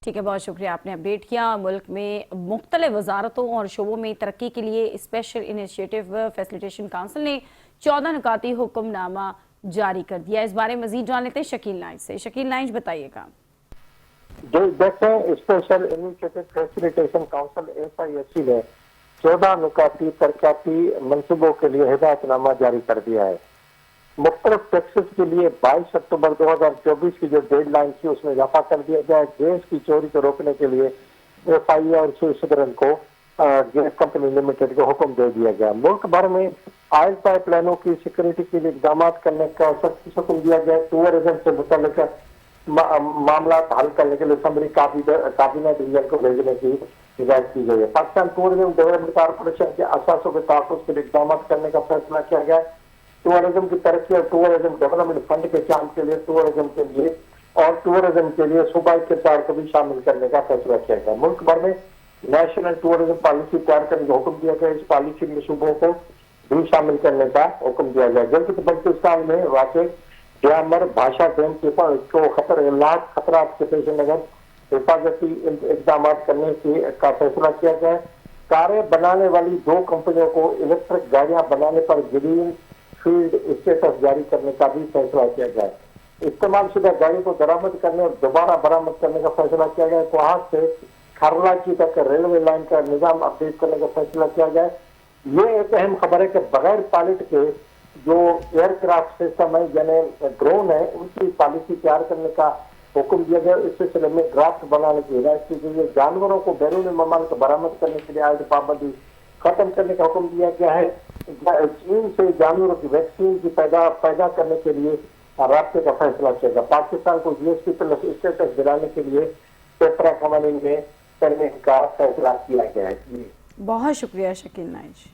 ٹھیک ہے، بہت شکریہ آپ نے اپڈیٹ کیا۔ ملک میں مختلف وزارتوں اور شعبوں میں ترقی کے لیے اسپیشل انیشیٹو فیسیلیٹیشن کونسل نے 14 نکاتی حکم نامہ جاری کر دیا۔ اس بارے مزید جان لیتے ہیں شکیل نائج سے۔ شکیل نائج بتائیے گا۔ دیکھیں، special initiative facilitation council FISC نے 14 نکاتی ترقیاتی منصوبوں کے لیے ہدایت نامہ جاری کر دیا ہے۔ مختلف ٹیکسز کے لیے 22 اکتوبر 2024 کی جو ڈیڈ لائن تھی اس میں اضافہ کر دیا گیا ہے۔ گیس کی چوری کو روکنے کے لیے FIA اور سوئس کو گیس کمپنی لمیٹڈ کو حکم دے دیا گیا۔ ملک بھر میں آئل پائپ لائنوں کی سیکورٹی کے لیے اقدامات کرنے کا سخت حکم دیا گیا ہے۔ ٹورزم سے متعلق معاملات حل کرنے کے لیے اسمبلی کابینہ ڈویژن کو بھیجنے کی ہدایت کی گئی ہے۔ پاکستان ٹورزم ڈیولپمنٹ کارپوریشن کے اثاثوں کے تحفظ کے لیے اقدامات کرنے کا فیصلہ کیا گیا ہے۔ ٹورزم کی ترقی اور ٹورزم ڈیولپمنٹ فنڈ کے قیام کے لیے ٹورزم کے لیے اور ٹورزم کے لیے صوبائی کردار کو بھی شامل کرنے کا فیصلہ کیا گیا۔ ملک بھر میں نیشنل ٹورزم پالیسی تیار کرنے کا حکم دیا گیا۔ اس پالیسی میں صوبوں کو بھی شامل کرنے کا حکم دیا گیا۔ جبکہ بلوچستان میں واقع گیامر بھاشا ڈیم کو خطرات کے پیش نظر حفاظتی اقدامات کرنے کا فیصلہ کیا گیا ہے۔ کاریں بنانے والی 2 کمپنیوں کو الیکٹرک گاڑیاں بنانے پر گرین فیلڈ اسٹیٹس جاری کرنے کا بھی فیصلہ کیا گیا ہے۔ استعمال شدہ گاڑی کو درآمد کرنے اور دوبارہ برآمد کرنے کا فیصلہ کیا گیا ہے۔ کوہاٹ سے کھرلاچی تک ریلوے لائن کا نظام اپڈیٹ کرنے کا فیصلہ کیا گیا ہے۔ یہ ایک اہم خبر ہے کہ بغیر پائلٹ کے جو ایئر کرافٹ سسٹم ہے یعنی ڈرون ہے ان کی پالیسی تیار کرنے کا حکم دیا گیا۔ اس سلسلے میں ڈرافٹ بنانے کی ہدایت کی گئی ہے۔ جانوروں کو بیرون ممالک برآمد کرنے کے لیے عائد پابندی ختم کرنے کا حکم دیا گیا ہے۔ چین سے جانوروں کی ویکسین کی پیدا کرنے کے لیے رابطے کا فیصلہ کیا گیا۔ پاکستان کو GSP پلس اسٹیٹس دلانے کے لیے پیپرا قوانین میں کرنے کا فیصلہ کیا گیا ہے۔ بہت شکریہ شکیل نائج۔